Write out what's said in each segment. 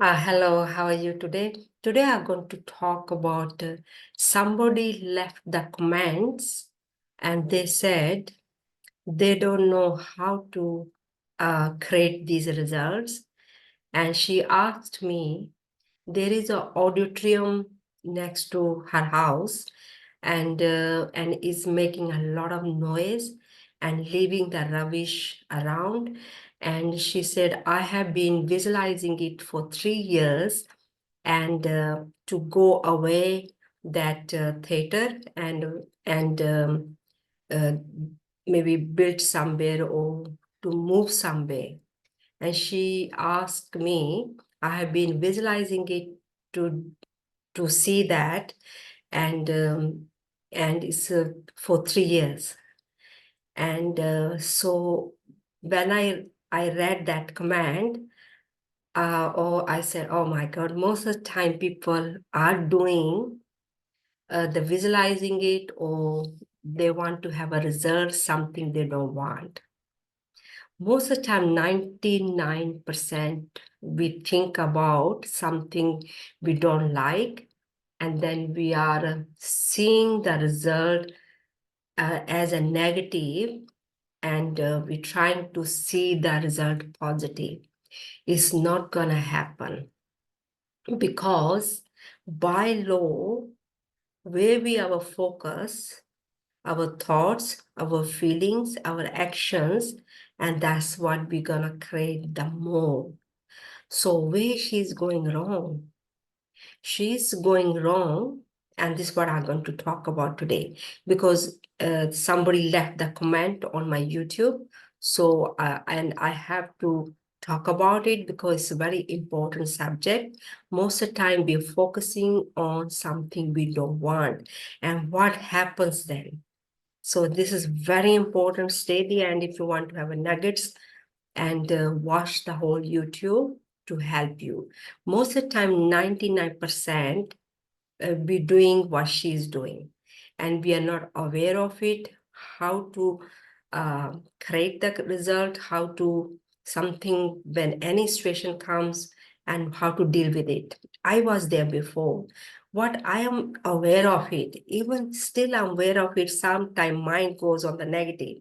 Hello, how are you today? Today I'm going to talk about somebody left the comments and they said they don't know how to create these results. And she asked me, there is an auditorium next to her house and is making a lot of noise and leaving the rubbish around. And she said, I have been visualizing it for 3 years and to go away that theater and uh, maybe build somewhere or to move somewhere. And she asked me, I have been visualizing it to to see that, and it's for 3 years. And so when I read that command, or I said, oh my God, most of the time people are doing the visualizing it, or they want to have a result, something they don't want. Most of the time, 99%, we think about something we don't like, and then we are seeing the result as a negative, and we're trying to see the result positive. It's not going to happen because by law, where we our focus, our thoughts, our feelings, our actions, and that's what we're gonna create the more. So where she's going wrong? She's going wrong, and this is what I'm going to talk about today because somebody left the comment on my YouTube. So and I have to talk about it because it's a very important subject. Most of the time we're focusing on something we don't want, and what happens then? So this is very important. Stay the end if you want to have a nuggets and watch the whole YouTube to help you. Most of the time, 99% be doing what she's doing, and we are not aware of it, how to create the result, how to something when any situation comes, and how to deal with it. I was there before. What I am aware of it, even still I'm aware of it, sometimes mind goes on the negative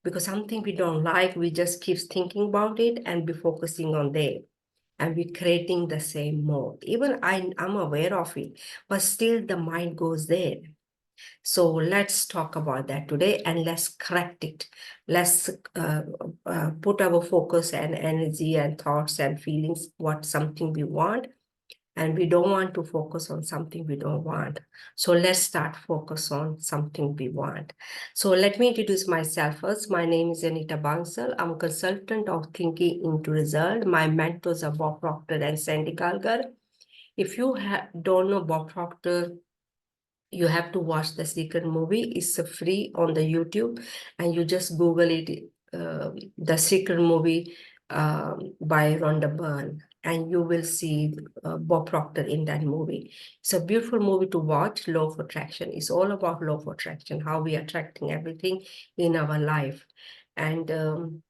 because something we don't like, we just keep thinking about it and be focusing on there, and we're creating the same mode. Even I'm aware of it, but still the mind goes there. So let's talk about that today and let's correct it. Let's put our focus and energy and thoughts and feelings, what something we want, and we don't want to focus on something we don't want. So let's start focus on something we want. So let me introduce myself first. My name is Anita Bansal. I'm a consultant of Thinking into Result. My mentors are Bob Proctor and Sandy Kalgar. If you don't know Bob Proctor, you have to watch The Secret Movie. It's free on the YouTube, and you just Google it, The Secret Movie by Rhonda Byrne, and you will see Bob Proctor in that movie. It's a beautiful movie to watch. Law of Attraction. It's all about law of attraction, how we are attracting everything in our life. And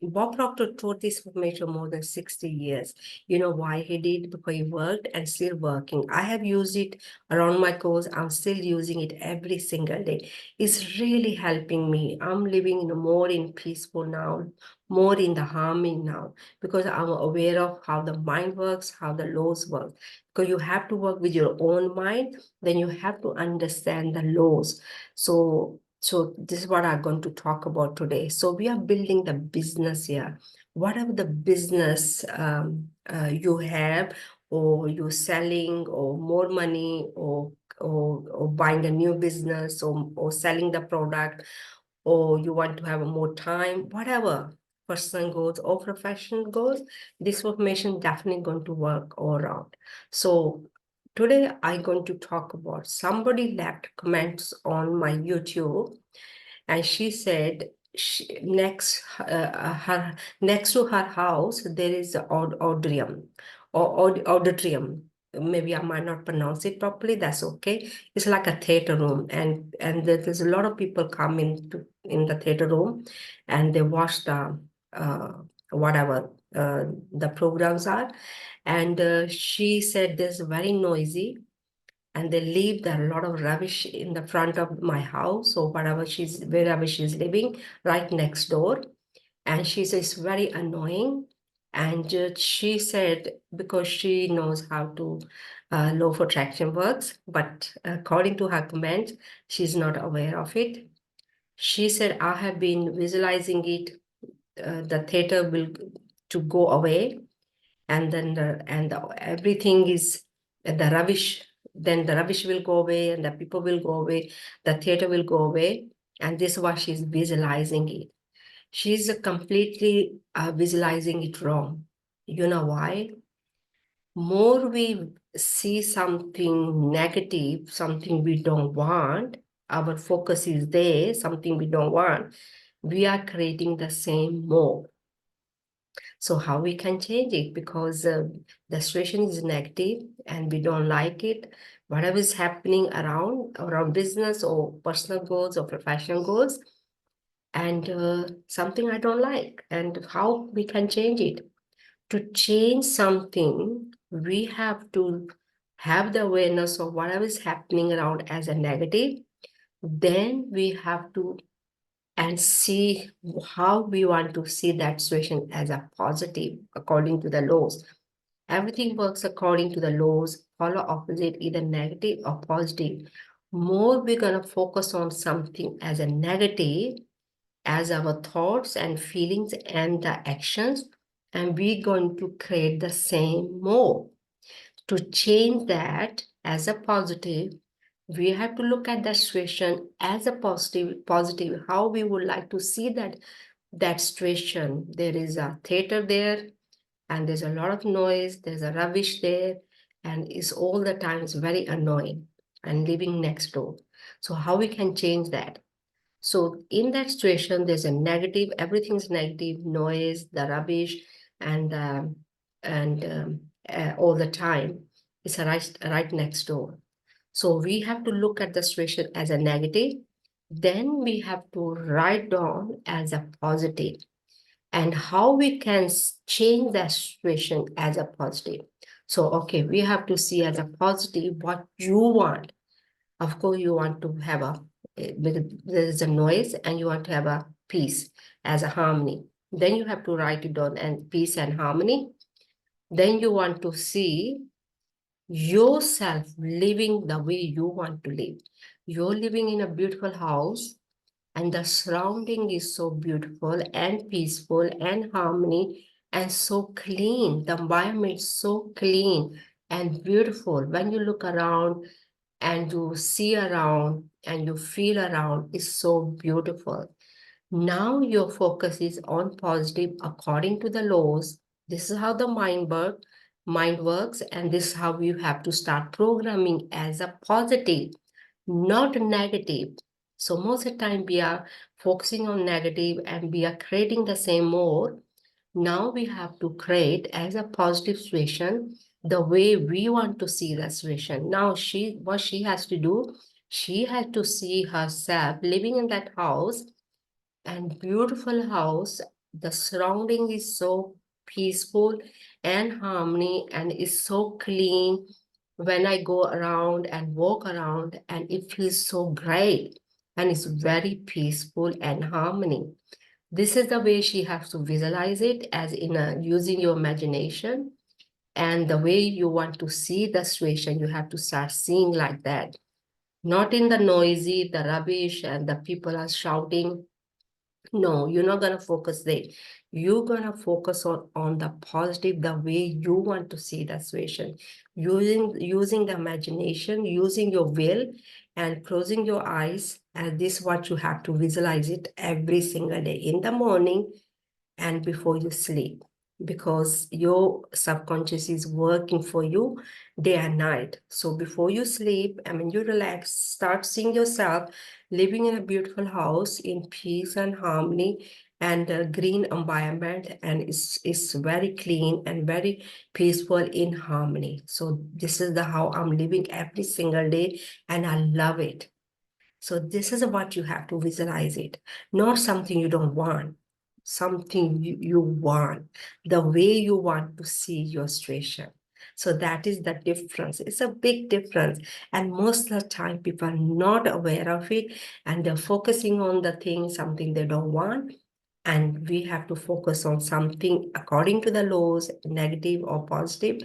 Bob Proctor taught this information more than 60 years. You know why he did? Because he worked and still working. I have used it around my course. I'm still using it every single day. It's really helping me. I'm living in a more in peaceful now, more in the harmony now, because I'm aware of how the mind works, how the laws work. Because you have to work with your own mind, then you have to understand the laws. So this is what I'm going to talk about today. So we are building the business here. Whatever the business you have, or you're selling, or more money, or buying a new business, or selling the product, or you want to have more time, whatever personal goals or professional goals, this information definitely going to work all around. So today I'm going to talk about somebody left comments on my YouTube, and she said next to her house there is an auditorium or auditorium. Maybe I might not pronounce it properly. That's okay. It's like a theater room, and there's a lot of people come in the theater room, and they watch the uh, whatever the programs are. And she said this very noisy, and they leave there a lot of rubbish in the front of my house, or wherever she's living, right next door. And she says it's very annoying. And she said, because she knows how to law of attraction works, but according to her comment, she's not aware of it. She said, I have been visualizing it, the theater will to go away, and then everything is the rubbish, then the rubbish will go away, and the people will go away, the theater will go away. And this is why she's visualizing it. She's completely visualizing it wrong. You know why? More we see something negative, something we don't want, our focus is there, something we don't want, we are creating the same more. So how we can change it? Because the situation is negative and we don't like it. Whatever is happening around business or personal goals or professional goals, and something I don't like, and how we can change it. To change something, we have to have the awareness of whatever is happening around as a negative. Then we have to and see how we want to see that situation as a positive according to the laws. Everything works according to the laws, follow opposite, either negative or positive. More we're going to focus on something as a negative, as our thoughts and feelings and the actions, and we're going to create the same more. To change that as a positive, we have to look at the situation as a positive, how we would like to see that situation. There is a theater there, and there's a lot of noise, there's a rubbish there, and it's all the time, it's very annoying, and living next door. So how we can change that? So in that situation, there's a negative, everything's negative, noise, the rubbish, and all the time. It's right next door. So we have to look at the situation as a negative. Then we have to write down as a positive, and how we can change that situation as a positive. So, okay, we have to see as a positive what you want. Of course, you want to have there's a noise, and you want to have a peace as a harmony. Then you have to write it down, and peace and harmony. Then you want to see yourself living the way you want to live. You're living in a beautiful house, and the surrounding is so beautiful and peaceful and harmony and so clean. The environment is so clean and beautiful. When you look around and you see around and you feel around, it's so beautiful. Now your focus is on positive according to the laws. This is how the mind works, and this is how you have to start programming as a positive, not negative. So most of the time we are focusing on negative and we are creating the same more. Now we have to create as a positive situation the way we want to see the situation. Now what she has to do, she has to see herself living in that house, and beautiful house. The surrounding is so peaceful and harmony, and is so clean. When I go around and walk around, and it feels so great, and it's very peaceful and harmony. This is the way she has to visualize it, as in using your imagination, and the way you want to see the situation, you have to start seeing like that. Not in the noisy, the rubbish, and the people are shouting. No, you're not going to focus there. You're going to focus on the positive, the way you want to see the situation. Using the imagination, using your will, and closing your eyes. And this is what you have to visualize it every single day, in the morning and before you sleep, because your subconscious is working for you day and night. So before you sleep, I mean, you relax, start seeing yourself living in a beautiful house in peace and harmony, and a green environment, and it's very clean and very peaceful in harmony. So this is how I'm living every single day, and I love it. So this is what you have to visualize it, not something you don't want. something you want, the way you want to see your situation. So that is the difference. It's a big difference. And most of the time, people are not aware of it and they're focusing on the thing, something they don't want. And we have to focus on something according to the laws, negative or positive,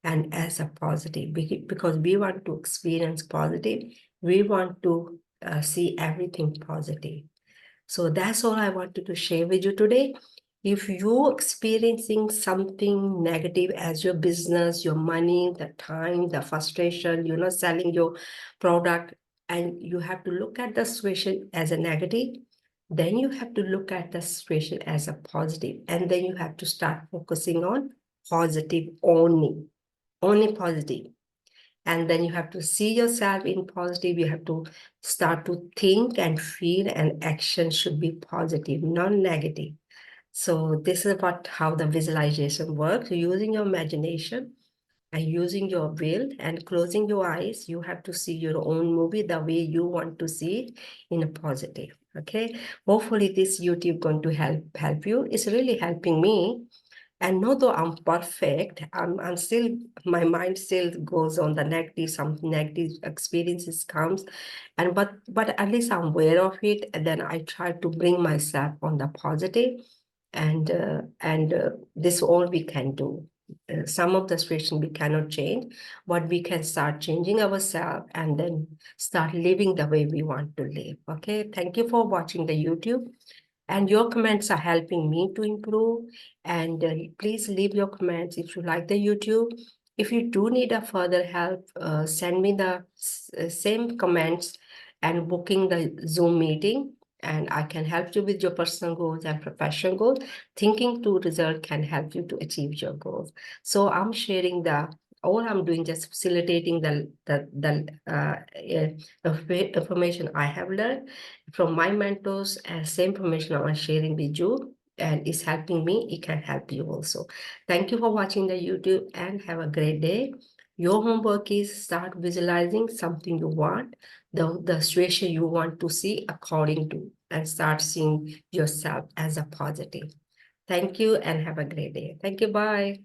and as a positive, because we want to experience positive. We want to see everything positive. So that's all I wanted to share with you today. If you're experiencing something negative as your business, your money, the time, the frustration, you're not selling your product, and you have to look at the situation as a negative, then you have to look at the situation as a positive, and then you have to start focusing on positive only positive. And then you have to see yourself in positive. You have to start to think and feel, and action should be positive, not negative. So this is about how the visualization works. Using your imagination and using your will and closing your eyes, you have to see your own movie the way you want to see it, in a positive. Okay. Hopefully this YouTube going to help you. It's really helping me. And not though I'm perfect, I'm still, my mind still goes on the negative, some negative experiences comes, and but at least I'm aware of it, and then I try to bring myself on the positive, and this all we can do. Some of the situation we cannot change, but we can start changing ourselves and then start living the way we want to live. Okay, thank you for watching the YouTube. And your comments are helping me to improve. And please leave your comments if you like the YouTube. If you do need a further help, send me the same comments and booking the Zoom meeting. And I can help you with your personal goals and professional goals. Thinking to result can help you to achieve your goals. So I'm sharing all I'm doing, just facilitating information I have learned from my mentors, and same information I'm sharing with you, and it's helping me. It can help you also. Thank you for watching the YouTube, and have a great day. Your homework is start visualizing something you want, the situation you want to see according to, and start seeing yourself as a positive. Thank you and have a great day. Thank you. Bye.